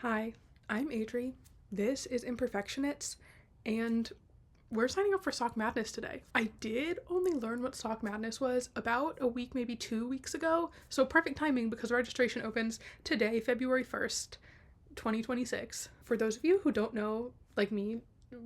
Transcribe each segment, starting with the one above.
Hi, I'm Adri. This is Imperfectionates, and we're signing up for Sock Madness today. I did only learn what Sock Madness was about a week, maybe 2 weeks ago, so perfect timing because registration opens today, February 1st, 2026. For those of you who don't know, like me,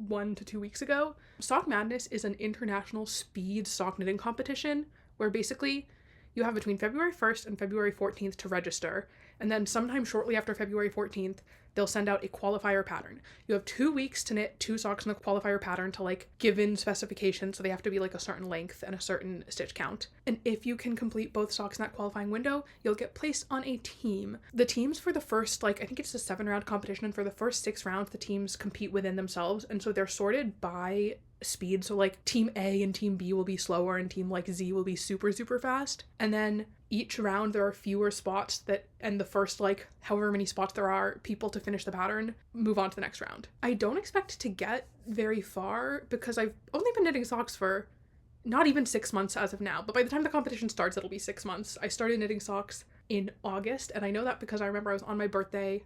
1 to 2 weeks ago, Sock Madness is an international speed sock knitting competition where basically you have between February 1st and February 14th to register, and then sometime shortly after February 14th, they'll send out a qualifier pattern. You have 2 weeks to knit 2 socks in the qualifier pattern to given specifications, so they have to be a certain length and a certain stitch count. And if you can complete both socks in that qualifying window, you'll get placed on a team. The teams for the first, I think it's a 7 round competition, and for the first 6 rounds, the teams compete within themselves, and so they're sorted by speed. So team A and team B will be slower and team Z will be super fast. And then each round there are fewer spots and the first however many spots there are people to finish the pattern move on to the next round. I don't expect to get very far because I've only been knitting socks for not even 6 months as of now, but by the time the competition starts it'll be 6 months. I started knitting socks in August, and I know that because I remember I was on my birthday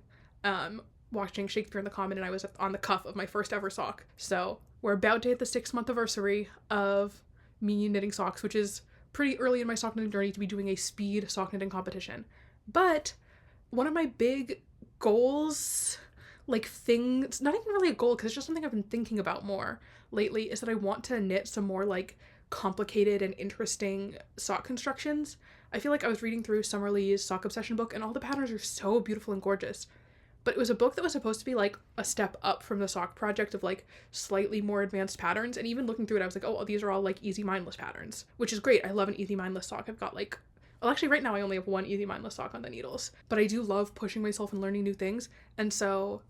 watching Shakespeare in the Common, and I was on the cuff of my first ever sock. So we're about to hit the 6-month anniversary of me knitting socks, which is pretty early in my sock knitting journey to be doing a speed sock knitting competition. But one of my big goals, things, not even really a goal because it's just something I've been thinking about more lately, is that I want to knit some more complicated and interesting sock constructions. I feel like I was reading through Summer Lee's Sock Obsession book, and all the patterns are so beautiful and gorgeous. But it was a book that was supposed to be a step up from the sock project of slightly more advanced patterns. And even looking through it, I was like, oh, these are all easy mindless patterns, which is great. I love an easy mindless sock. I've got well, actually right now I only have one easy mindless sock on the needles, but I do love pushing myself and learning new things. And so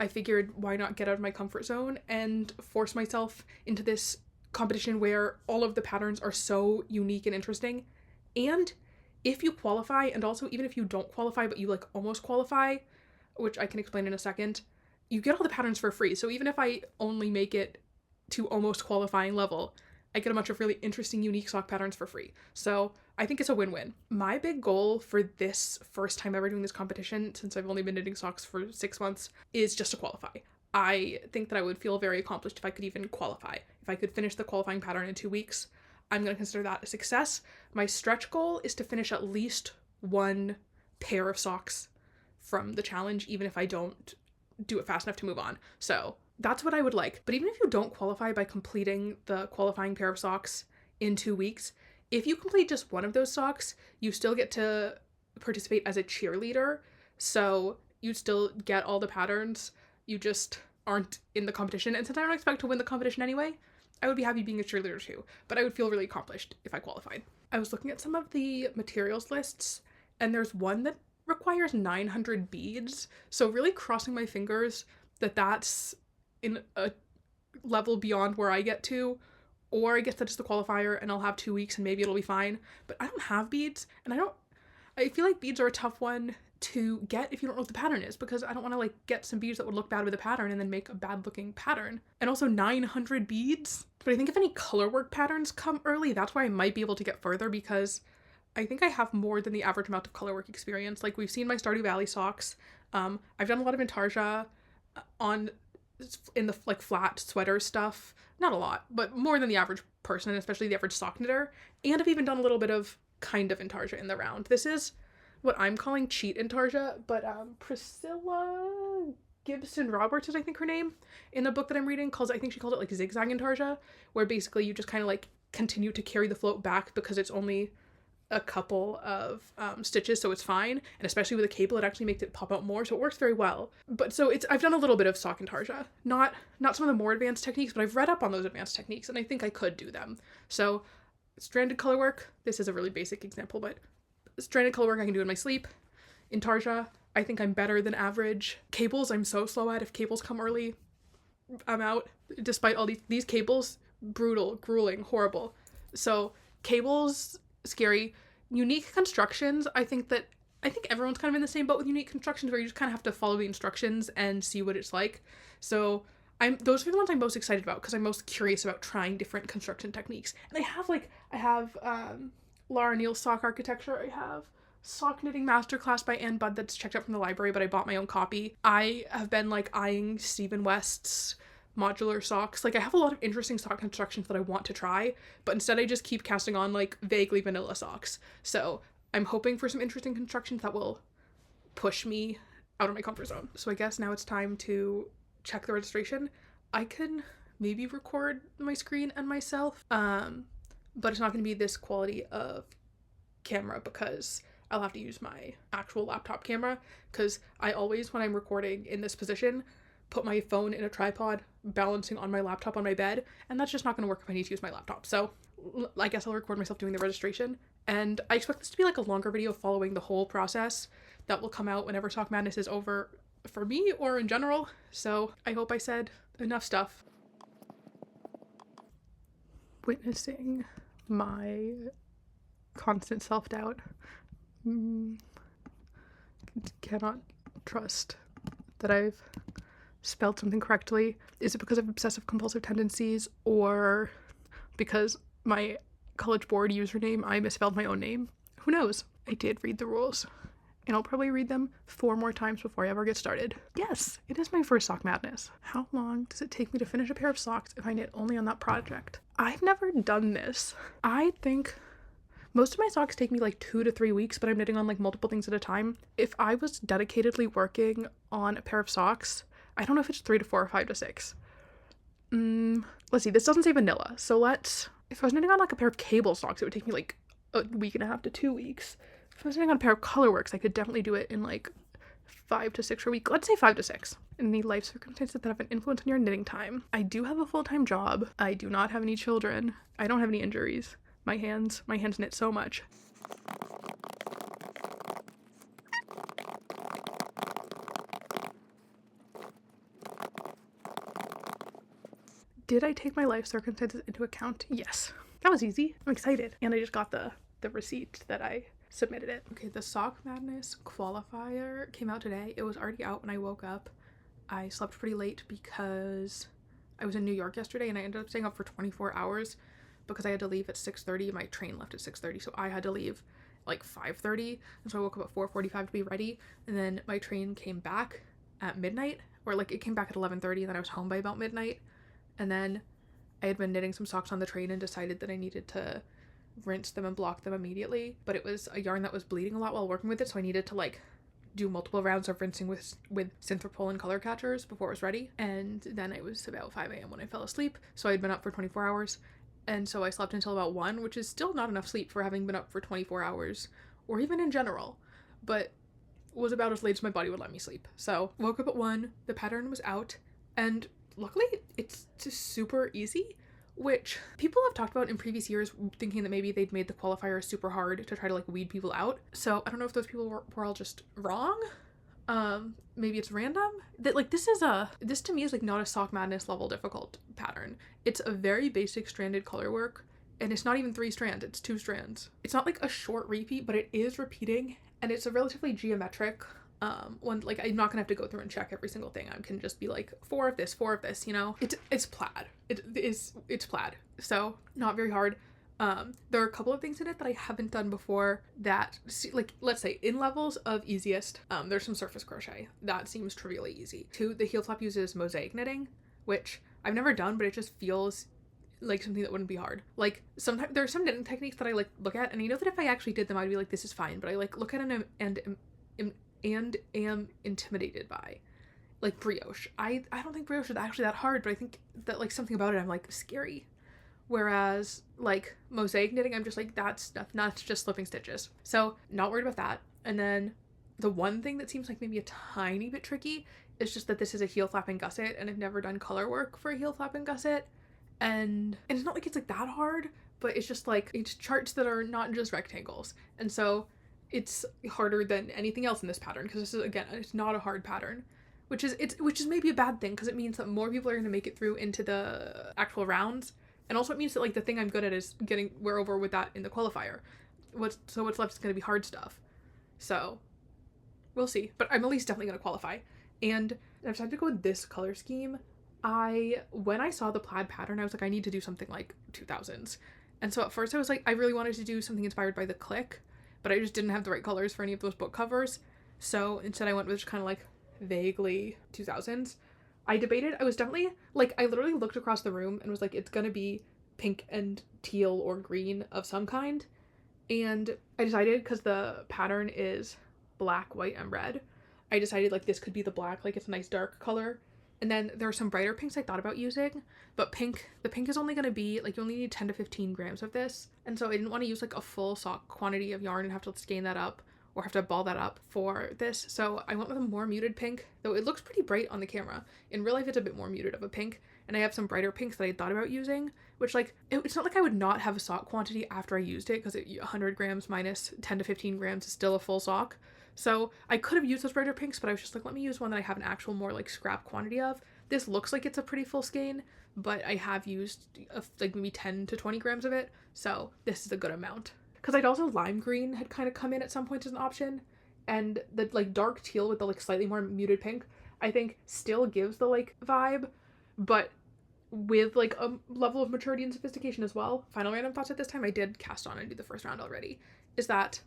I figured, why not get out of my comfort zone and force myself into this competition where all of the patterns are so unique and interesting. And if you qualify, and also even if you don't qualify but you almost qualify, which I can explain in a second, you get all the patterns for free. So even if I only make it to almost qualifying level, I get a bunch of really interesting, unique sock patterns for free. So I think it's a win-win. My big goal for this first time ever doing this competition, since I've only been knitting socks for 6 months, is just to qualify. I think that I would feel very accomplished if I could even qualify. If I could finish the qualifying pattern in 2 weeks, I'm going to consider that a success. My stretch goal is to finish at least one pair of socks from the challenge, even if I don't do it fast enough to move on. So that's what I would like. But even if you don't qualify by completing the qualifying pair of socks in 2 weeks, if you complete just one of those socks, you still get to participate as a cheerleader. So you still get all the patterns. You just aren't in the competition. And since I don't expect to win the competition anyway, I would be happy being a cheerleader too. But I would feel really accomplished if I qualified. I was looking at some of the materials lists, and there's one that requires 900 beads, so really crossing my fingers that that's in a level beyond where I get to, or I guess that's the qualifier and I'll have 2 weeks and maybe it'll be fine. But I don't have beads, and I feel like beads are a tough one to get if you don't know what the pattern is, because I don't want to get some beads that would look bad with a pattern and then make a bad looking pattern. And also 900 beads. But I think if any color work patterns come early, that's why I might be able to get further, because I think I have more than the average amount of colorwork experience. We've seen my Stardew Valley socks. I've done a lot of Intarsia in the flat sweater stuff. Not a lot, but more than the average person, especially the average sock knitter. And I've even done a little bit of kind of Intarsia in the round. This is what I'm calling cheat Intarsia, but Priscilla Gibson Roberts is I think her name in the book that I'm reading I think she called it zigzag Intarsia, where basically you just kind of continue to carry the float back because it's only a couple of stitches, so it's fine, and especially with a cable it actually makes it pop out more, so it works very well. But so I've done a little bit of sock Intarsia, not some of the more advanced techniques, but I've read up on those advanced techniques and I think I could do them. So stranded colorwork, this is a really basic example, but stranded colorwork I can do in my sleep. Intarsia, I think I'm better than average. Cables, I'm so slow at. If cables come early, I'm out. Despite all these cables, brutal, grueling, horrible. So cables, scary. Unique constructions, I think everyone's kind of in the same boat with unique constructions, where you just kind of have to follow the instructions and see what it's like. So those are the ones I'm most excited about, because I'm most curious about trying different construction techniques. And I have Laura Neal's sock architecture. I have Sock Knitting Masterclass by Anne Budd that's checked out from the library, but I bought my own copy. I have been like eyeing Stephen West's modular socks. Like I have a lot of interesting sock constructions that I want to try, but instead I just keep casting on like vaguely vanilla socks. So I'm hoping for some interesting constructions that will push me out of my comfort zone. So I guess now it's time to check the registration. I can maybe record my screen and myself, but it's not going to be this quality of camera because I'll have to use my actual laptop camera, because I always, when I'm recording in this position, put my phone in a tripod balancing on my laptop on my bed, and that's just not going to work if I need to use my laptop. So I guess I'll record myself doing the registration, and I expect this to be like a longer video following the whole process that will come out whenever Sock Madness is over for me or in general. So I hope I said enough stuff. Witnessing my constant self-doubt. Cannot trust that I've spelled something correctly. Is it because of obsessive compulsive tendencies, or because my college board username I misspelled my own name? Who knows? I did read the rules, and I'll probably read them 4 more times before I ever get started. Yes, it is my first Sock Madness. How long does it take me to finish a pair of socks if I knit only on that project? I've never done this. I think most of my socks take me like 2 to 3 weeks, but I'm knitting on like multiple things at a time. If I was dedicatedly working on a pair of socks, I don't know if it's 3 to 4 or 5 to 6. Let's see, this doesn't say vanilla. So if I was knitting on like a pair of cable socks, it would take me like a week and a half to 2 weeks. If I was knitting on a pair of Colorworks, I could definitely do it in like 5 to 6 per week. Let's say 5 to 6. Any life circumstances that have an influence on your knitting time. I do have a full-time job. I do not have any children. I don't have any injuries. My hands knit so much. Did I take my life circumstances into account? Yes. That was easy. I'm excited. And I just got the receipt that I submitted it. Okay, the Sock Madness qualifier came out today. It was already out when I woke up. I slept pretty late because I was in New York yesterday, and I ended up staying up for 24 hours because I had to leave at 6:30. My train left at 6:30, so I had to leave like 5:30, and so I woke up at 4:45 to be ready, and then my train came back at midnight, or like it came back at 11:30, and then I was home by about midnight, and then I had been knitting some socks on the train and decided that I needed to rinse them and block them immediately, but it was a yarn that was bleeding a lot while working with it, so I needed to like do multiple rounds of rinsing with Synthropol and color catchers before it was ready. And then it was about 5 a.m. when I fell asleep, so I'd been up for 24 hours, and so I slept until about 1, which is still not enough sleep for having been up for 24 hours, or even in general, but was about as late as my body would let me sleep. So woke up at 1, the pattern was out, and luckily it's just super easy, which people have talked about in previous years, thinking that maybe they'd made the qualifier super hard to try to like weed people out. So I don't know if those people were all just wrong. Maybe it's random. That like this to me is like not a Sock Madness level difficult pattern. It's a very basic stranded color work, and it's not even 3 strands, it's 2 strands. It's not like a short repeat, but it is repeating, and it's a relatively geometric one. Like I'm not gonna have to go through and check every single thing. I can just be like 4 of this, you know. It's plaid. It's plaid, so not very hard. There are a couple of things in it that I haven't done before that, like, let's say in levels of easiest, there's some surface crochet. That seems trivially easy. 2, the heel flap uses mosaic knitting, which I've never done, but it just feels like something that wouldn't be hard. Like sometimes there are some knitting techniques that I like look at, and I know that if I actually did them, I'd be like, this is fine, but I like look at them and am intimidated by, like brioche. I don't think brioche is actually that hard, but I think that like something about it I'm like scary. Whereas like mosaic knitting, I'm just like, that's just slipping stitches. So not worried about that. And then the one thing that seems like maybe a tiny bit tricky is just that this is a heel flap and gusset, and I've never done color work for a heel flap and gusset. And it's not like it's like that hard, but it's just like it's charts that are not just rectangles. And so it's harder than anything else in this pattern, because this is, again, it's not a hard pattern, which is maybe a bad thing, because it means that more people are going to make it through into the actual rounds, and also it means that like the thing I'm good at is we're over with that in the qualifier. What's left is going to be hard stuff, so we'll see. But I'm at least definitely going to qualify, and I've decided to go with this color scheme. When I saw the plaid pattern, I was like, I need to do something like 2000s, and so at first I was like, I really wanted to do something inspired by the Click. but I just didn't have the right colors for any of those book covers. So instead I went with just kind of like vaguely 2000s. I debated. I was definitely like, I literally looked across the room and was like, it's gonna be pink and teal or green of some kind. And I decided, because the pattern is black, white, and red, I decided like this could be the black, like it's a nice dark color. And then there are some brighter pinks I thought about using, but the pink is only going to be like, you only need 10 to 15 grams of this. And so I didn't want to use like a full sock quantity of yarn and have to skein that up or have to ball that up for this. So I went with a more muted pink, though it looks pretty bright on the camera. In real life, it's a bit more muted of a pink. And I have some brighter pinks that I thought about using, which like, it's not like I would not have a sock quantity after I used it, because 100 grams minus 10 to 15 grams is still a full sock. So I could have used those brighter pinks, but I was just like, let me use one that I have an actual more like scrap quantity of. This looks like it's a pretty full skein, but I have used like maybe 10 to 20 grams of it. So this is a good amount. Because I'd also lime green had kind of come in at some point as an option. And the like dark teal with the like slightly more muted pink, I think still gives the like vibe, but with like a level of maturity and sophistication as well. Final random thoughts at this time, I did cast on and do the first round already, is that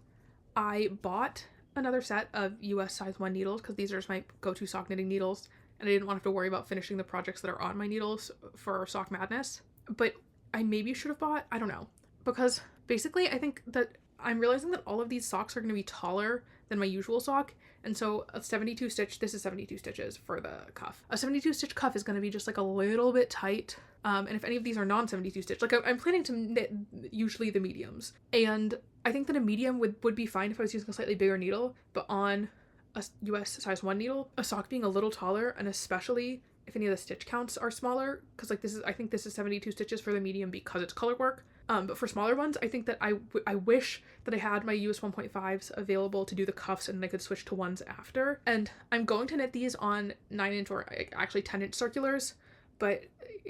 I bought another set of US size 1 needles, because these are just my go-to sock knitting needles, and I didn't want to have to worry about finishing the projects that are on my needles for Sock Madness. But I maybe should have bought, I don't know, because basically I think that I'm realizing that all of these socks are going to be taller than my usual sock, and so a 72 stitch, this is 72 stitches for the cuff. A 72 stitch cuff is going to be just like a little bit tight. And if any of these are non-72 stitch, like I'm planning to knit usually the mediums. And I think that a medium would be fine if I was using a slightly bigger needle, but on a US size 1 needle, a sock being a little taller, and especially if any of the stitch counts are smaller, because like I think this is 72 stitches for the medium because it's color work. But for smaller ones, I think that I wish that I had my US 1.5s available to do the cuffs, and I could switch to ones after. And I'm going to knit these on 9-inch or actually 10-inch circulars, but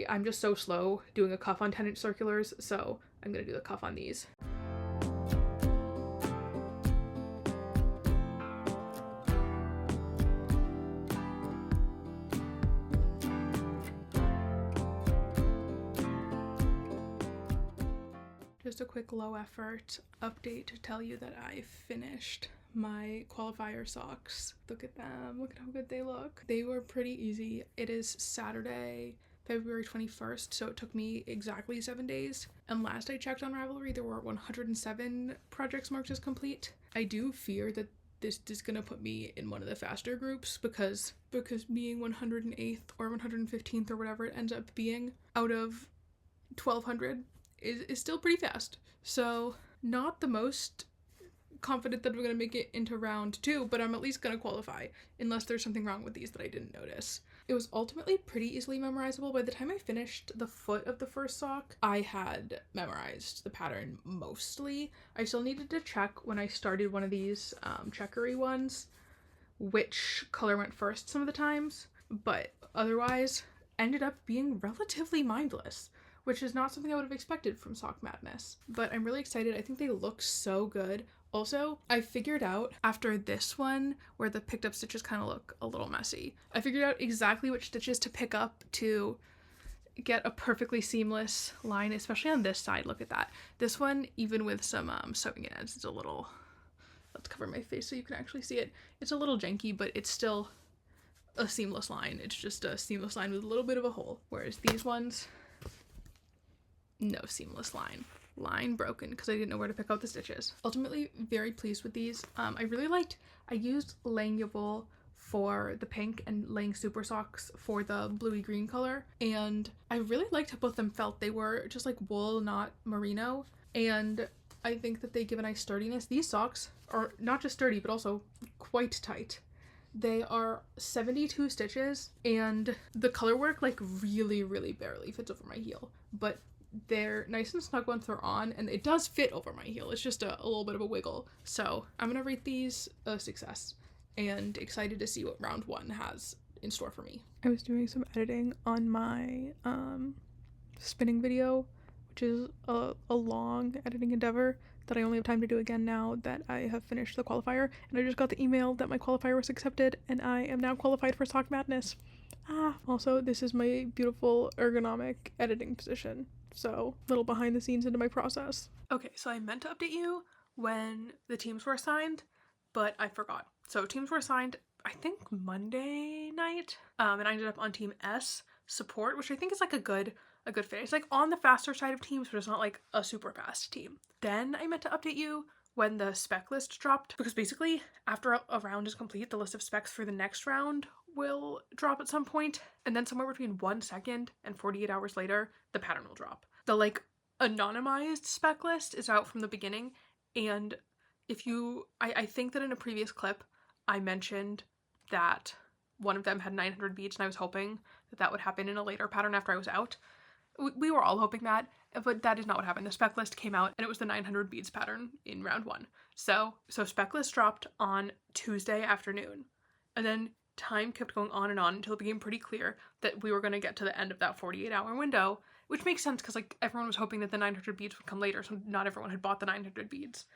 I'm just so slow doing a cuff on 10-inch circulars, so I'm going to do the cuff on these. Just a quick low effort update to tell you that I finished my qualifier socks. Look at them. Look at how good they look. They were pretty easy. It is Saturday, February 21st, so it took me exactly 7 days. And last I checked on Ravelry, there were 107 projects marked as complete. I do fear that this is gonna put me in one of the faster groups because being 108th or 115th or whatever it ends up being out of 1200 is still pretty fast. So not the most confident that we're going to make it into round 2, but I'm at least going to qualify, unless there's something wrong with these that I didn't notice. It was ultimately pretty easily memorizable. By the time I finished the foot of the first sock, I had memorized the pattern mostly. I still needed to check when I started one of these checkery ones which color went first some of the times, but otherwise ended up being relatively mindless, which is not something I would have expected from Sock Madness. But I'm really excited. I think they look so good. Also, I figured out after this one, where the picked up stitches kind of look a little messy, I figured out exactly which stitches to pick up to get a perfectly seamless line, especially on this side. Look at that. This one, even with some sewing ends, it's a little, let's cover my face so you can actually see it. It's a little janky, but it's still a seamless line. It's just a seamless line with a little bit of a hole. Whereas these ones, no seamless line. Line broken because I didn't know where to pick out the stitches. Ultimately, very pleased with these. I used Langable for the pink and Lang Super Socks for the bluey green color, and I really liked how both of them felt. They were just like wool, not merino, and I think that they give a nice sturdiness. These socks are not just sturdy, but also quite tight. They are 72 stitches, and the color work like really, really barely fits over my heel, but they're nice and snug once they're on, and it does fit over my heel. It's just a little bit of a wiggle. So I'm gonna rate these a success, and excited to see what round 1 has in store for me. I was doing some editing on my spinning video, which is a long editing endeavor that I only have time to do again now that I have finished the qualifier, and I just got the email that my qualifier was accepted, and I am now qualified for Sock Madness. Also, this is my beautiful ergonomic editing position. So, little behind the scenes into my process. Okay, so I meant to update you when the teams were assigned, but I forgot. So teams were assigned, I think, Monday night, and I ended up on Team S, support, which I think is like a good fit. It's like on the faster side of teams, but it's not like a super fast team. Then I meant to update you when the spec list dropped, because basically after a round is complete, the list of specs for the next round will drop at some point, and then somewhere between 1 second and 48 hours later, the pattern will drop. The like anonymized spec list is out from the beginning, and if you, I think that in a previous clip, I mentioned that one of them had 900 beads, and I was hoping that that would happen in a later pattern after I was out. We were all hoping that, but that is not what happened. The spec list came out, and it was the 900 beads pattern in round 1. So spec list dropped on Tuesday afternoon, and then time kept going on until it became pretty clear that we were going to get to the end of that 48-hour window, which makes sense because like everyone was hoping that the 900 beads would come later, so not everyone had bought the 900 beads.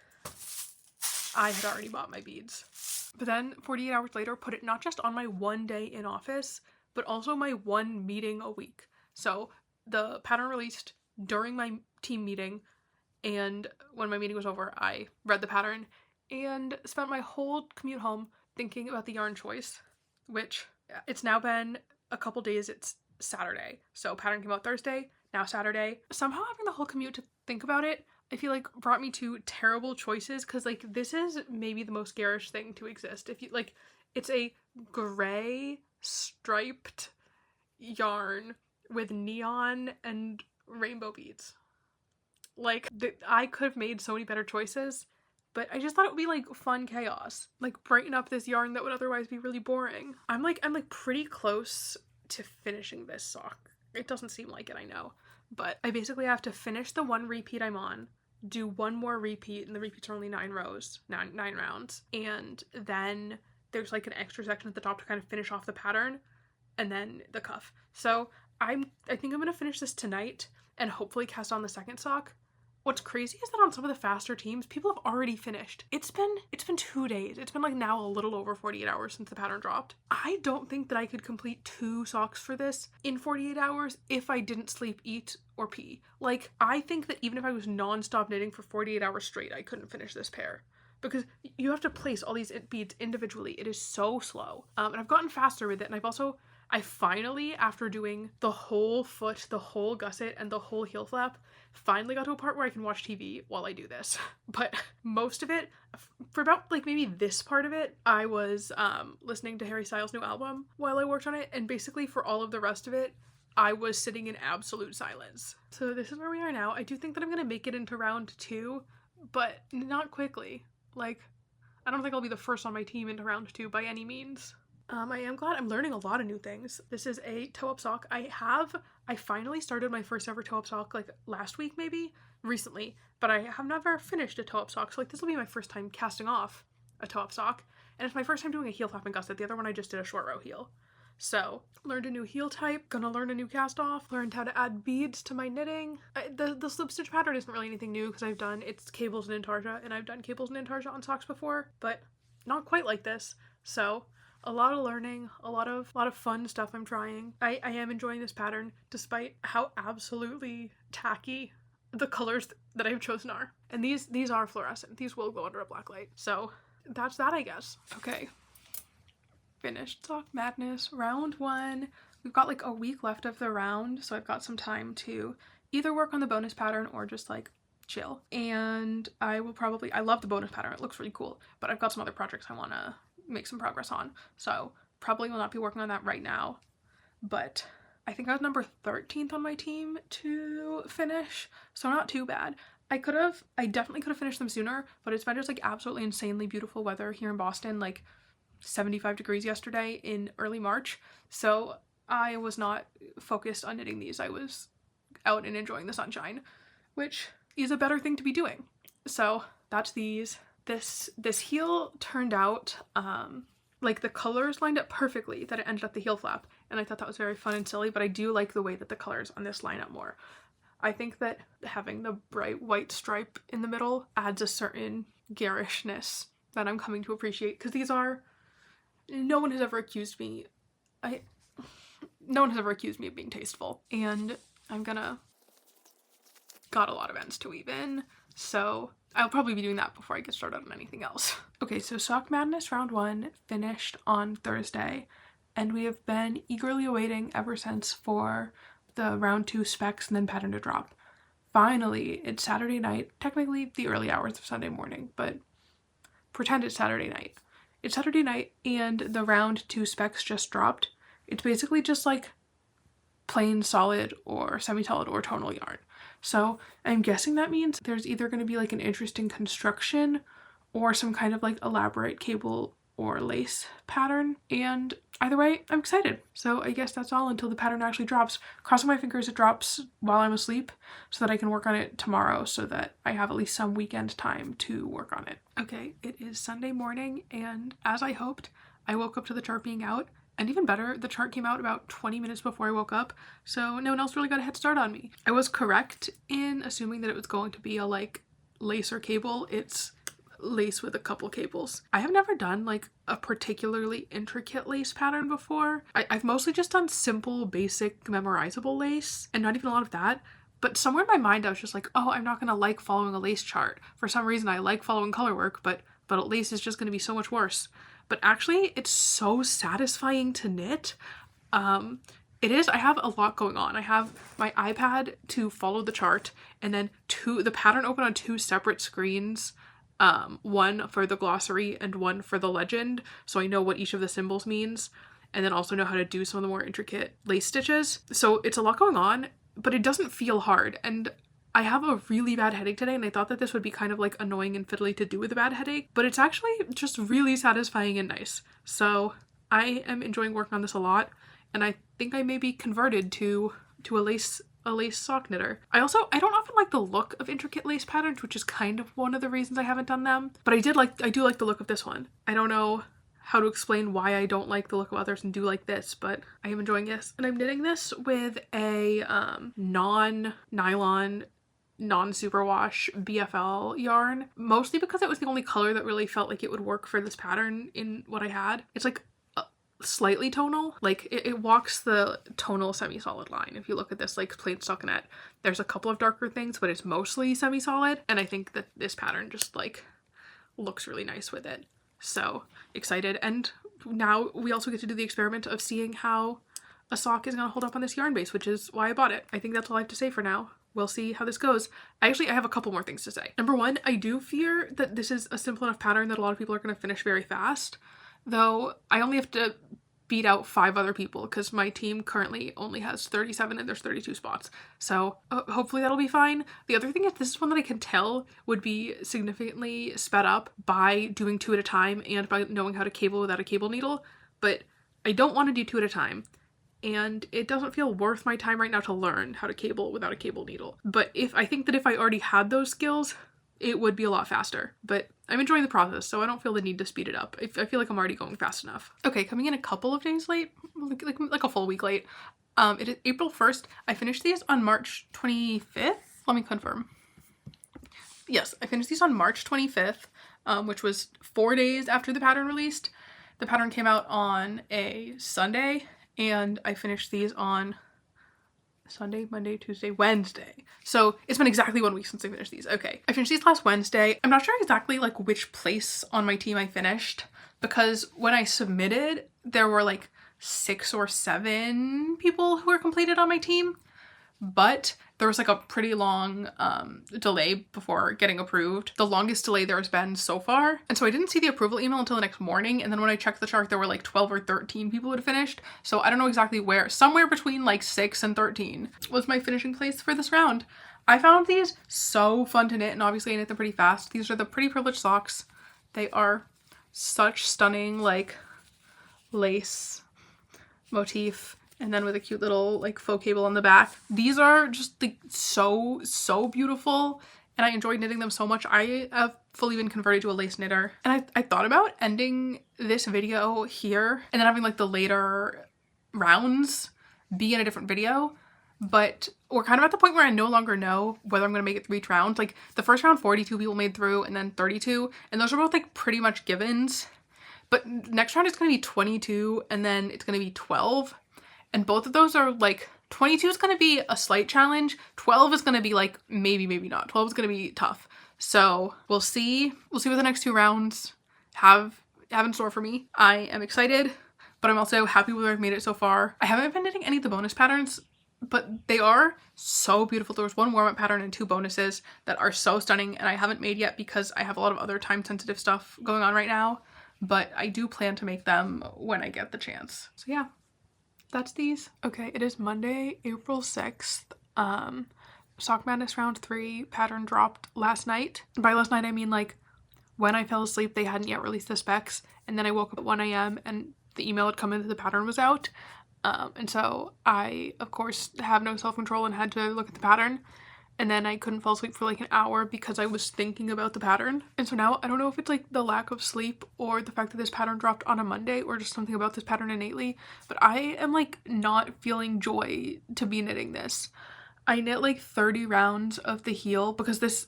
I had already bought my beads. But then 48 hours later put it not just on my 1 day in office, but also my 1 meeting a week. So the pattern released during my team meeting, and when my meeting was over, I read the pattern and spent my whole commute home thinking about the yarn choice, which it's now been a couple days. It's Saturday. So pattern came out Thursday, now Saturday. Somehow having the whole commute to think about it, I feel like brought me to terrible choices, because like this is maybe the most garish thing to exist. If you like, it's a gray striped yarn with neon and rainbow beads. Like I could have made so many better choices, but I just thought it would be like fun chaos, like brighten up this yarn that would otherwise be really boring. I'm like pretty close to finishing this sock. It doesn't seem like it, I know, but I basically have to finish the 1 repeat I'm on, do 1 more repeat, and the repeats are only 9 rows, 9 rounds, and then there's like an extra section at the top to kind of finish off the pattern, and then the cuff. So I think I'm gonna finish this tonight and hopefully cast on the second sock. What's crazy is that on some of the faster teams, people have already finished. It's been 2 days. It's been like now a little over 48 hours since the pattern dropped. I don't think that I could complete 2 socks for this in 48 hours if I didn't sleep, eat, or pee. Like, I think that even if I was non-stop knitting for 48 hours straight, I couldn't finish this pair, because you have to place all these beads individually. It is so slow. And I've gotten faster with it, and I finally, after doing the whole foot, the whole gusset, and the whole heel flap, finally got to a part where I can watch TV while I do this. But most of it, for about like maybe this part of it, I was listening to Harry Styles' new album while I worked on it, and basically for all of the rest of it, I was sitting in absolute silence. So this is where we are now. I do think that I'm gonna make it into round 2, but not quickly. Like, I don't think I'll be the first on my team into round 2 by any means. I am glad I'm learning a lot of new things. This is a toe-up sock. I finally started my first ever toe-up sock like last week, maybe, recently, but I have never finished a toe-up sock, so like this will be my first time casting off a toe-up sock, and it's my first time doing a heel flap and gusset. The other one I just did a short row heel. So, learned a new heel type, gonna learn a new cast off, learned how to add beads to my knitting. The slip stitch pattern isn't really anything new because it's cables and intarsia, and I've done cables and intarsia on socks before, but not quite like this. So, a lot of learning, a lot of fun stuff I'm trying. I am enjoying this pattern despite how absolutely tacky the colors that I've chosen are. And these are fluorescent. These will go under a black light. So that's that, I guess. Okay. Finished Sock Madness round 1. We've got like a week left of the round, so I've got some time to either work on the bonus pattern or just like chill. And I love the bonus pattern. It looks really cool, but I've got some other projects I want to make some progress on, so probably will not be working on that right now. But I think I was number 13th on my team to finish, so not too bad. I definitely could have finished them sooner, but it's been just like absolutely insanely beautiful weather here in Boston, like 75 degrees yesterday in early March, so I was not focused on knitting these. I was out and enjoying the sunshine, which is a better thing to be doing. So that's these. This heel turned out, like the colors lined up perfectly that it ended up the heel flap, and I thought that was very fun and silly, but I do like the way that the colors on this line up more. I think that having the bright white stripe in the middle adds a certain garishness that I'm coming to appreciate, because no one has ever accused me of being tasteful, and got a lot of ends to weave in, so I'll probably be doing that before I get started on anything else. Okay, so Sock Madness round 1 finished on Thursday, and we have been eagerly awaiting ever since for the round 2 specs and then pattern to drop. Finally, it's Saturday night, technically the early hours of Sunday morning, but pretend it's Saturday night. It's Saturday night and the round 2 specs just dropped. It's basically just like plain solid or semi-solid or tonal yarn. So I'm guessing that means there's either going to be like an interesting construction or some kind of like elaborate cable or lace pattern, and either way, I'm excited. So I guess that's all until the pattern actually drops. Crossing my fingers it drops while I'm asleep so that I can work on it tomorrow, so that I have at least some weekend time to work on it. Okay, it is Sunday morning, and as I hoped, I woke up to the chart being out. And even better, the chart came out about 20 minutes before I woke up, so no one else really got a head start on me. I was correct in assuming that it was going to be a like lace or cable. It's lace with a couple cables. I have never done like a particularly intricate lace pattern before. I've mostly just done simple, basic, memorizable lace, and not even a lot of that. But somewhere in my mind I was just like, oh, I'm not gonna like following a lace chart. For some reason I like following color work, but a lace is just gonna be so much worse. But actually it's so satisfying to knit. It is. I have a lot going on. I have my iPad to follow the chart, and then the pattern open on 2 separate screens. One for the glossary and one for the legend, so I know what each of the symbols means, and then also know how to do some of the more intricate lace stitches. So it's a lot going on, but it doesn't feel hard, and I have a really bad headache today, and I thought that this would be kind of like annoying and fiddly to do with a bad headache, but it's actually just really satisfying and nice. So I am enjoying working on this a lot, and I think I may be converted to a lace sock knitter. I don't often like the look of intricate lace patterns, which is kind of one of the reasons I haven't done them, but I do like the look of this one. I don't know how to explain why I don't like the look of others and do like this, but I am enjoying this. And I'm knitting this with a non-nylon, non-superwash BFL yarn, mostly because it was the only color that really felt like it would work for this pattern in what I had. It's like slightly tonal, like it walks the tonal semi-solid line. If you look at this like plain stockinette, there's a couple of darker things, but it's mostly semi-solid, and I think that this pattern just like looks really nice with it. So excited. And now we also get to do the experiment of seeing how a sock is going to hold up on this yarn base, which is why I bought it. I think that's all I have to say for now. We'll see how this goes. I have a couple more things to say. Number one, I do fear that this is a simple enough pattern that a lot of people are going to finish very fast. Though I only have to beat out 5 other people because my team currently only has 37 and there's 32 spots. So hopefully that'll be fine. The other thing is this is one that I can tell would be significantly sped up by doing 2 at a time and by knowing how to cable without a cable needle. But I don't want to do 2 at a time. And it doesn't feel worth my time right now to learn how to cable without a cable needle. But I think that if I already had those skills, it would be a lot faster. But I'm enjoying the process, so I don't feel the need to speed it up. I feel like I'm already going fast enough. Okay, coming in a couple of days late, like a full week late. It is April 1st. I finished these on March 25th. Let me confirm. Yes, I finished these on March 25th, which was 4 days after the pattern released. The pattern came out on a Sunday, and I finished these on Sunday, Monday, Tuesday, Wednesday. So it's been exactly 1 week since I finished these. Okay, I finished these last Wednesday. I'm not sure exactly like which place on my team I finished, because when I submitted, there were like 6 or 7 people who were completed on my team, but there was like a pretty long delay before getting approved. The longest delay there's been so far. And so I didn't see the approval email until the next morning. And then when I checked the chart, there were like 12 or 13 people who had finished. So I don't know exactly where. Somewhere between like 6 and 13 was my finishing place for this round. I found these so fun to knit, and obviously I knit them pretty fast. These are the Pretty Privileged socks. They are such stunning like lace motif, and then with a cute little like faux cable on the back. These are just like so beautiful, and I enjoyed knitting them so much. I have fully been converted to a lace knitter, and I thought about ending this video here and then having like the later rounds be in a different video, but we're kind of at the point where I no longer know whether I'm going to make it through each round. Like the first round 42 people made through, and then 32, and those are both like pretty much givens. But next round it's going to be 22, and then it's going to be 12. And both of those are like, 22 is going to be a slight challenge. 12 is going to be like, maybe not. 12 is going to be tough. So we'll see what the next 2 rounds have in store for me. I am excited, but I'm also happy with where I've made it so far. I haven't been knitting any of the bonus patterns, but they are so beautiful. There was 1 warm-up pattern and 2 bonuses that are so stunning, and I haven't made yet because I have a lot of other time-sensitive stuff going on right now, but I do plan to make them when I get the chance. So yeah, that's these. Okay, it is Monday, April 6th. Sock Madness round 3 pattern dropped last night. By last night, I mean like when I fell asleep, they hadn't yet released the specs, and then I woke up at 1 a.m. and the email had come in that the pattern was out. And so I, of course, have no self-control and had to look at the pattern. And then I couldn't fall asleep for like an hour because I was thinking about the pattern. And so now I don't know if it's like the lack of sleep or the fact that this pattern dropped on a Monday or just something about this pattern innately, but I am like not feeling joy to be knitting this. I knit like 30 rounds of the heel because this,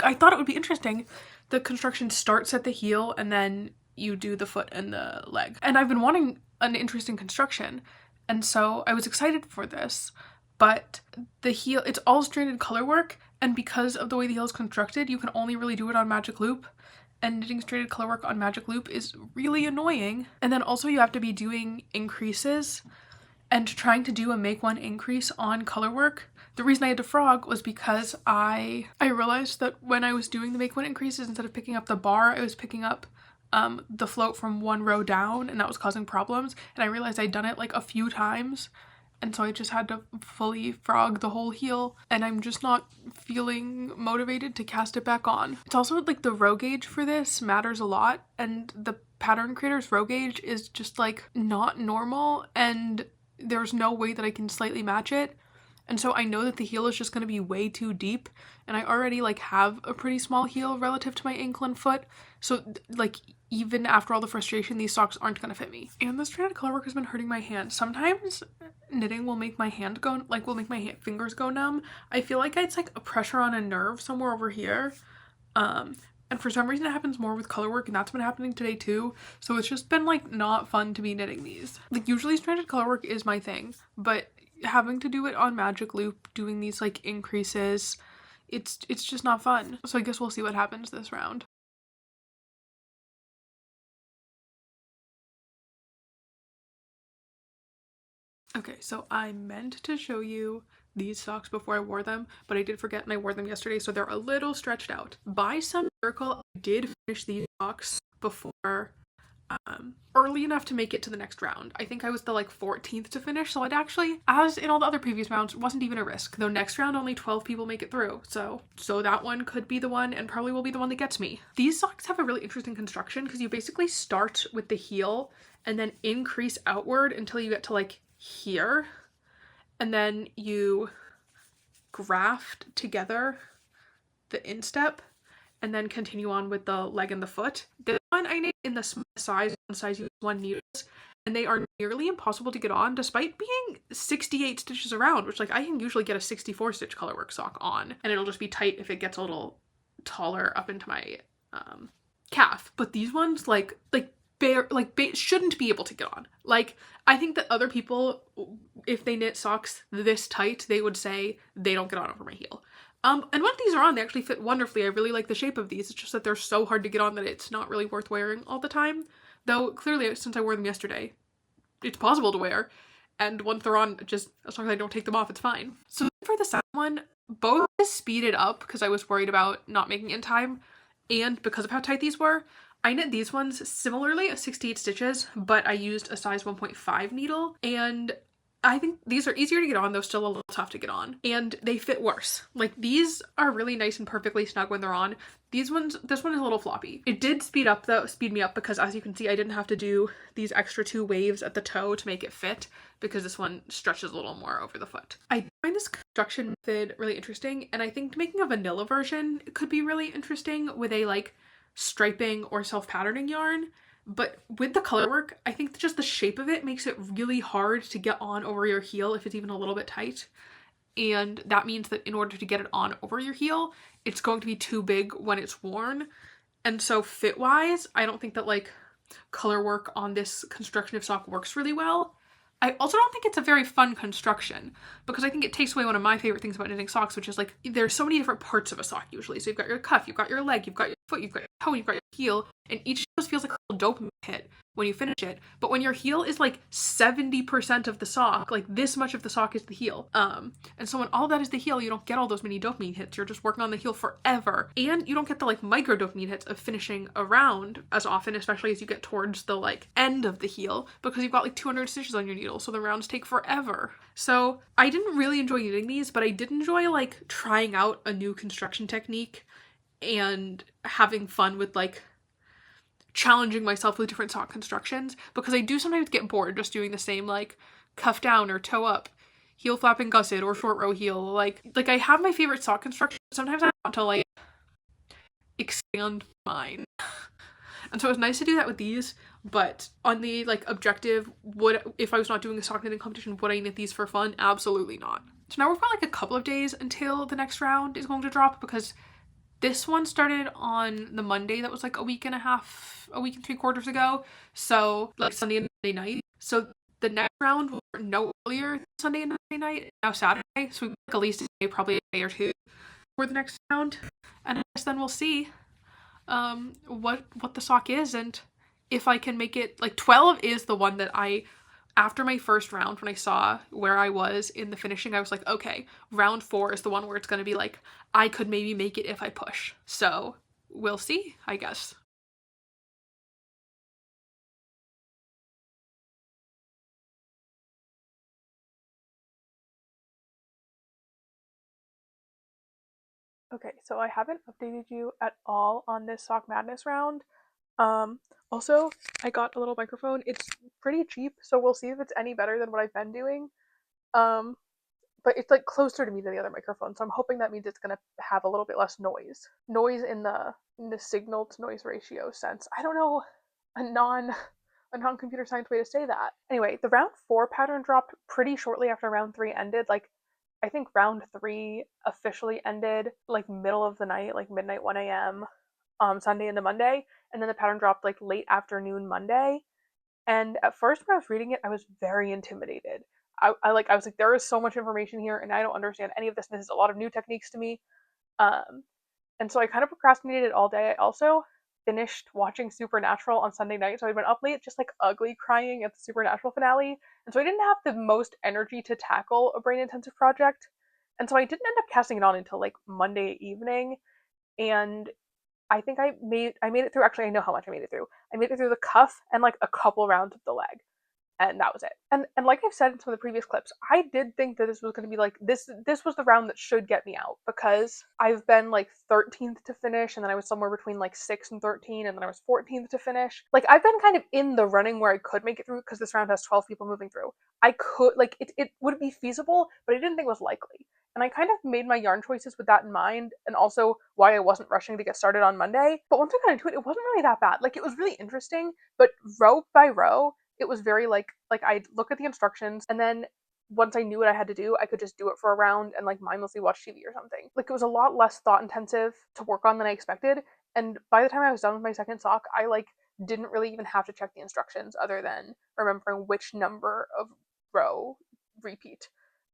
I thought it would be interesting. The construction starts at the heel and then you do the foot and the leg. And I've been wanting an interesting construction. And so I was excited for this. But the heel, it's all stranded color work, and because of the way the heel is constructed, you can only really do it on Magic Loop, and knitting stranded color work on Magic Loop is really annoying. And then also you have to be doing increases, and trying to do a make 1 increase on color work. The reason I had to frog was because I realized that when I was doing the make 1 increases, instead of picking up the bar, I was picking up the float from 1 row down, and that was causing problems. And I realized I'd done it like a few times. And so I just had to fully frog the whole heel, and I'm just not feeling motivated to cast it back on. It's also like the row gauge for this matters a lot, and the pattern creator's row gauge is just like not normal, and there's no way that I can slightly match it. And so I know that the heel is just going to be way too deep, and I already like have a pretty small heel relative to my ankle and foot. So like even after all the frustration, these socks aren't going to fit me. And this stranded color work has been hurting my hand. Sometimes knitting will make my hand go, like will make my fingers go numb. I feel like it's like a pressure on a nerve somewhere over here. And for some reason it happens more with color work, and that's been happening today too. So it's just been like not fun to be knitting these. Like usually stranded color work is my thing, but having to do it on Magic Loop, doing these like increases, it's just not fun. So I guess we'll see what happens this round. Okay, so I meant to show you these socks before I wore them, but I did forget and I wore them yesterday, so they're a little stretched out. By some miracle, I did finish these socks before early enough to make it to the next round. I think I was the like 14th to finish, so it actually, as in all the other previous rounds, wasn't even a risk. Though next round only 12 people make it through, so that one could be the one and probably will be the one that gets me. These socks have a really interesting construction because you basically start with the heel and then increase outward until you get to like here, and then you graft together the instep and then continue on with the leg and the foot. This one I knit in the small size, use 1 needles, and they are nearly impossible to get on despite being 68 stitches around, which like I can usually get a 64 stitch colorwork sock on, and it'll just be tight if it gets a little taller up into my calf. But these ones shouldn't be able to get on. Like, I think that other people, if they knit socks this tight, they would say they don't get on over my heel. And when these are on, they actually fit wonderfully. I really like the shape of these. It's just that they're so hard to get on that it's not really worth wearing all the time. Though, clearly, since I wore them yesterday, it's possible to wear. And once they're on, just as long as I don't take them off, it's fine. So for the second one, both speeded up because I was worried about not making it in time, and because of how tight these were. I knit these ones similarly at 68 stitches, but I used a size 1.5 needle, and I think these are easier to get on, though still a little tough to get on, and they fit worse. Like, these are really nice and perfectly snug when they're on. This one is a little floppy. It did speed me up because, as you can see, I didn't have to do these extra 2 waves at the toe to make it fit, because this one stretches a little more over the foot. I find this construction method really interesting, and I think making a vanilla version could be really interesting with a like striping or self-patterning yarn. But with the color work, I think just the shape of it makes it really hard to get on over your heel if it's even a little bit tight. And that means that in order to get it on over your heel, it's going to be too big when it's worn. And so fit-wise, I don't think that like color work on this construction of sock works really well. I also don't think it's a very fun construction because I think it takes away one of my favorite things about knitting socks, which is like there's so many different parts of a sock usually. So you've got your cuff, you've got your leg, you've got your foot, you've got your toe, you've got your heel, and each of those feels like a little dopamine hit when you finish it. But when your heel is like 70% of the sock, like this much of the sock is the heel. And so when all that is the heel, you don't get all those mini dopamine hits. You're just working on the heel forever. And you don't get the like micro dopamine hits of finishing a round as often, especially as you get towards the like end of the heel, because you've got like 200 stitches on your needle, so the rounds take forever. So I didn't really enjoy knitting these, but I did enjoy like trying out a new construction technique and having fun with like challenging myself with different sock constructions, because I do sometimes get bored just doing the same like cuff down or toe up, heel flapping gusset, or short row heel. Like I have my favorite sock construction. Sometimes I want to like expand mine. And so it was nice to do that with these, but on the like objective, would if I was not doing a sock knitting competition, would I knit these for fun? Absolutely not. So now we've got like a couple of days until the next round is going to drop, because this one started on the Monday that was like a week and 3/4 ago. So like Sunday and Monday night. So the next round will start no earlier Sunday and Monday night, now Saturday. So we like at least a day, probably a day or two for the next round. And I guess then we'll see what the sock is, and if I can make it. Like 12 is the one that I, after my first round, when I saw where I was in the finishing, I was like, okay, round 4 is the one where it's going to be like, I could maybe make it if I push. So we'll see, I guess. Okay, so I haven't updated you at all on this Sock Madness round. Um, Also, I got a little microphone. It's pretty cheap, so we'll see if it's any better than what I've been doing. Um, but it's like closer to me than the other microphone, so I'm hoping that means it's gonna have a little bit less noise in the signal to noise ratio sense. I don't know a non computer science way to say that. Anyway, the round 4 pattern dropped pretty shortly after round 3 ended. Like I think round 3 officially ended like middle of the night, like midnight 1 a.m. Sunday into Monday, and then the pattern dropped like late afternoon Monday. And at first, when I was reading it, I was very intimidated. I was like, there is so much information here, and I don't understand any of this. This is a lot of new techniques to me. Um, and so I kind of procrastinated all day. I also finished watching Supernatural on Sunday night, so I'd been up late, just like ugly crying at the Supernatural finale. And so I didn't have the most energy to tackle a brain intensive project. And so I didn't end up casting it on until like Monday evening. And I think I made it through. Actually, I know how much I made it through. I made it through the cuff and like a couple rounds of the leg, and that was it. And like I've said in some of the previous clips, I did think that this was going to be like this was the round that should get me out, because I've been like 13th to finish, and then I was somewhere between like 6 and 13, and then I was 14th to finish. Like I've been kind of in the running where I could make it through, because this round has 12 people moving through. I could like it would be feasible, but I didn't think it was likely. And I kind of made my yarn choices with that in mind, and also why I wasn't rushing to get started on Monday. But once I got into it, it wasn't really that bad. Like it was really interesting, but row by row, it was very like I'd look at the instructions, and then once I knew what I had to do, I could just do it for a round and like mindlessly watch TV or something. Like it was a lot less thought intensive to work on than I expected. And by the time I was done with my second sock, I like didn't really even have to check the instructions, other than remembering which number of row repeat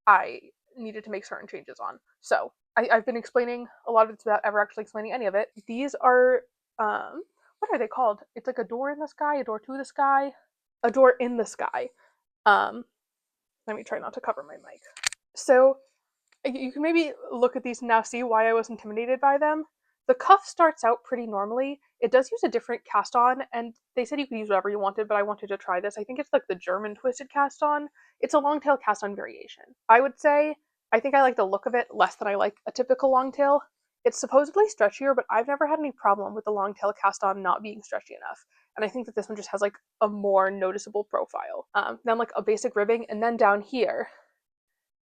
I needed to make certain changes on. So I've been explaining a lot of this without ever actually explaining any of it. These are what are they called? It's like a door in the sky, a door to the sky, a door in the sky. Um, Let me try not to cover my mic. So you can maybe look at these and now see why I was intimidated by them. The cuff starts out pretty normally. It does use a different cast on, and they said you could use whatever you wanted, but I wanted to try this. I think it's like the German twisted cast on. It's a long tail cast on variation. I would say I think I like the look of it less than I like a typical long tail. It's supposedly stretchier, but I've never had any problem with the long tail cast on not being stretchy enough. And I think that this one just has like a more noticeable profile. Then like a basic ribbing, and then down here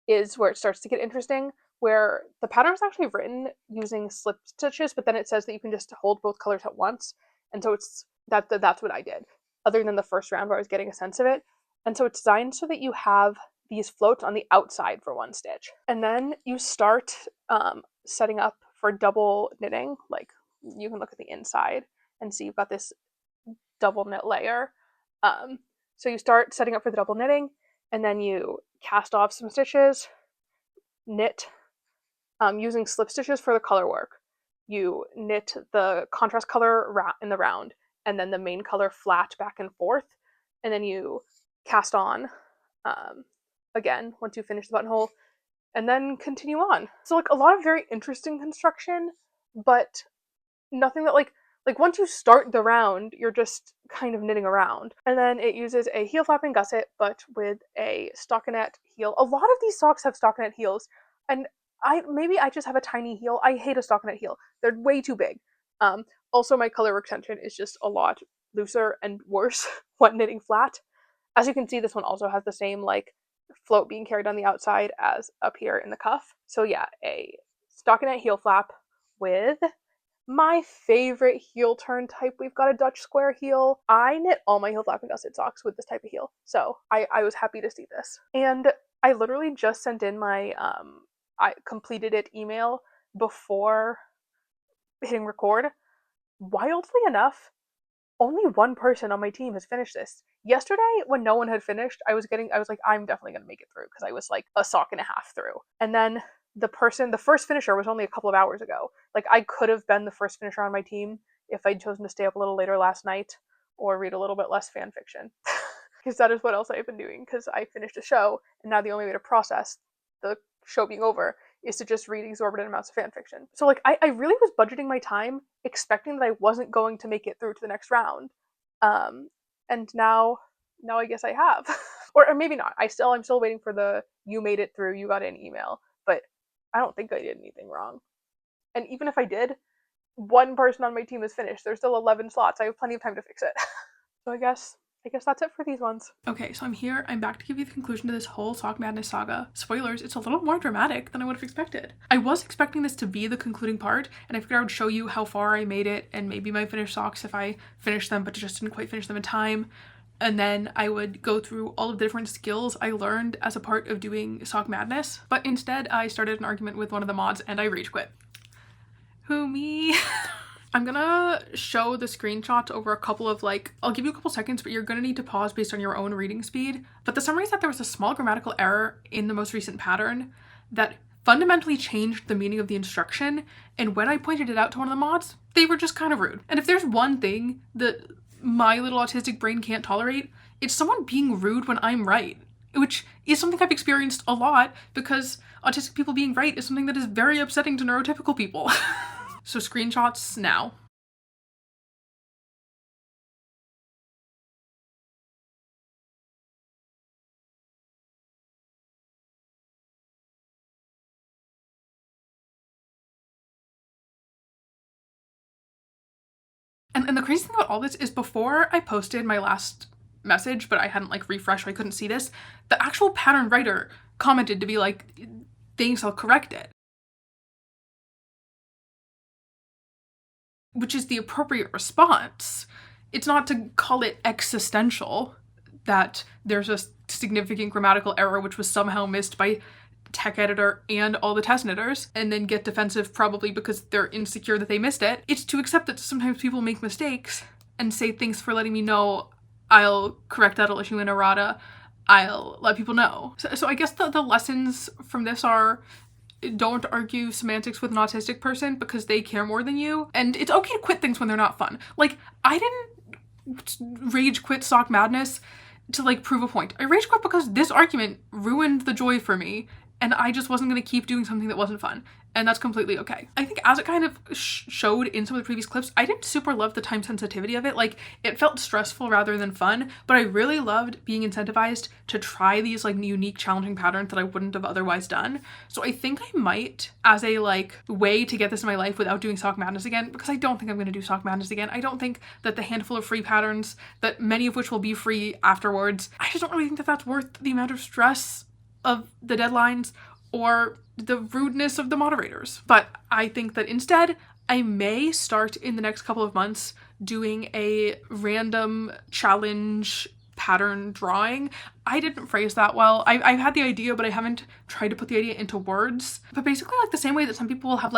is where it starts to get interesting, where the pattern is actually written using slip stitches, but then it says that you can just hold both colors at once. And so that's what I did, other than the first round where I was getting a sense of it. And so it's designed so that you have these floats on the outside for one stitch. And then you start setting up for double knitting. Like you can look at the inside and see you've got this double knit layer. So you start setting up for the double knitting, and then you cast off some stitches, knit, using slip stitches for the color work. You knit the contrast color in the round, and then the main color flat back and forth, and then you cast on again once you finish the buttonhole, and then continue on. So like a lot of very interesting construction, but nothing that like once you start the round, you're just kind of knitting around. And then it uses a heel flap and gusset, but with a stockinette heel. A lot of these socks have stockinette heels, and maybe I just have a tiny heel. I hate a stockinette heel. They're way too big. Also, my color retention is just a lot looser and worse when knitting flat. As you can see, this one also has the same like float being carried on the outside as up here in the cuff. So yeah, a stockinette heel flap with my favorite heel turn type. We've got a Dutch square heel. I knit all my heel flap and gusset socks with this type of heel, so I was happy to see this. And I literally just sent in my I completed it email before hitting record. Wildly enough, only one person on my team has finished this. Yesterday, when no one had finished, I was like, I'm definitely gonna make it through because I was like a sock and a half through. And then the first finisher was only a couple of hours ago. Like I could have been the first finisher on my team if I'd chosen to stay up a little later last night or read a little bit less fan fiction. Because that is what else I've been doing, because I finished a show, and now the only way to process the show being over is to just read exorbitant amounts of fan fiction. So like I really was budgeting my time expecting that I wasn't going to make it through to the next round. And now I guess I have. Or maybe not. I'm still waiting for the you made it through, you got an email. But I don't think I did anything wrong. And even if I did, one person on my team is finished. There's still 11 slots. I have plenty of time to fix it. So I guess that's it for these ones. Okay, so I'm back to give you the conclusion to this whole Sock Madness saga. Spoilers, it's a little more dramatic than I would have expected. I was expecting this to be the concluding part, and I figured I would show you how far I made it, and maybe my finished socks if I finished them, but just didn't quite finish them in time. And then I would go through all of the different skills I learned as a part of doing Sock Madness. But instead, I started an argument with one of the mods, and I rage quit. Who, me? I'm gonna show the screenshots over a couple of I'll give you a couple seconds, but you're gonna need to pause based on your own reading speed. But the summary is that there was a small grammatical error in the most recent pattern that fundamentally changed the meaning of the instruction, and when I pointed it out to one of the mods, they were just kind of rude. And if there's one thing that my little autistic brain can't tolerate, it's someone being rude when I'm right, which is something I've experienced a lot because autistic people being right is something that is very upsetting to neurotypical people. So screenshots now. And the crazy thing about all this is before I posted my last message, but I hadn't refreshed so I couldn't see this, the actual pattern writer commented to be like, thanks, I'll correct it. Which is the appropriate response. It's not to call it existential that there's a significant grammatical error which was somehow missed by tech editor and all the test knitters, and then get defensive probably because they're insecure that they missed it. It's to accept that sometimes people make mistakes and say thanks for letting me know. I'll correct that, I'll issue an errata, I'll let people know. So I guess the lessons from this are, don't argue semantics with an autistic person because they care more than you, and it's okay to quit things when they're not fun. Like, I didn't rage quit Sock Madness to prove a point. I rage quit because this argument ruined the joy for me, and I just wasn't going to keep doing something that wasn't fun. And that's completely okay. I think as it kind of showed in some of the previous clips, I didn't super love the time sensitivity of it. It felt stressful rather than fun, but I really loved being incentivized to try these unique, challenging patterns that I wouldn't have otherwise done. So I think I might, as a way to get this in my life without doing Sock Madness again, because I don't think I'm going to do Sock Madness again. I don't think that the handful of free patterns, that many of which will be free afterwards, I just don't really think that that's worth the amount of stress of the deadlines or the rudeness of the moderators. But I think that instead, I may start in the next couple of months doing a random challenge pattern drawing. I didn't phrase that well. I've had the idea, but I haven't tried to put the idea into words. But basically the same way that some people will have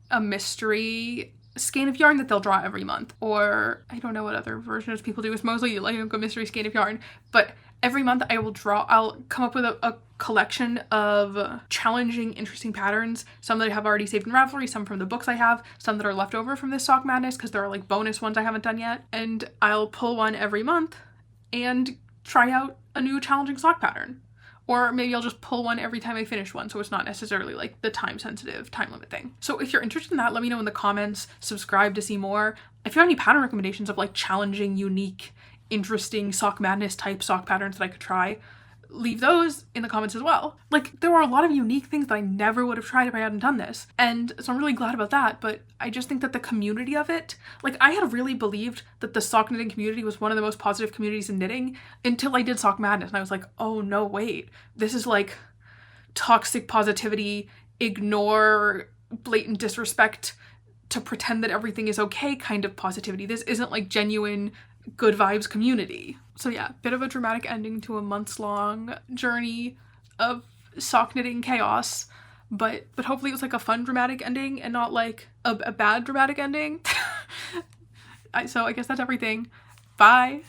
a mystery skein of yarn that they'll draw every month, or I don't know what other versions people do. It's mostly a mystery skein of yarn, but Every month I'll come up with a collection of challenging, interesting patterns. Some that I have already saved in Ravelry, some from the books I have, some that are left over from this Sock Madness because there are like bonus ones I haven't done yet. And I'll pull one every month and try out a new challenging sock pattern. Or maybe I'll just pull one every time I finish one, so it's not necessarily like the time-sensitive, time limit thing. So if you're interested in that, let me know in the comments. Subscribe to see more. If you have any pattern recommendations of like challenging, unique, interesting Sock Madness type sock patterns that I could try, leave those in the comments as well. Like, there were a lot of unique things that I never would have tried if I hadn't done this. And so I'm really glad about that, but I just think that the community of it, like, I had really believed that the sock knitting community was one of the most positive communities in knitting until I did Sock Madness, and I was like, oh no, wait, this is like toxic positivity, ignore blatant disrespect to pretend that everything is okay kind of positivity. This isn't like genuine good vibes community. So yeah, bit of a dramatic ending to a months-long journey of sock knitting chaos, but hopefully it was like a fun dramatic ending and not like a bad dramatic ending. So I guess that's everything. Bye!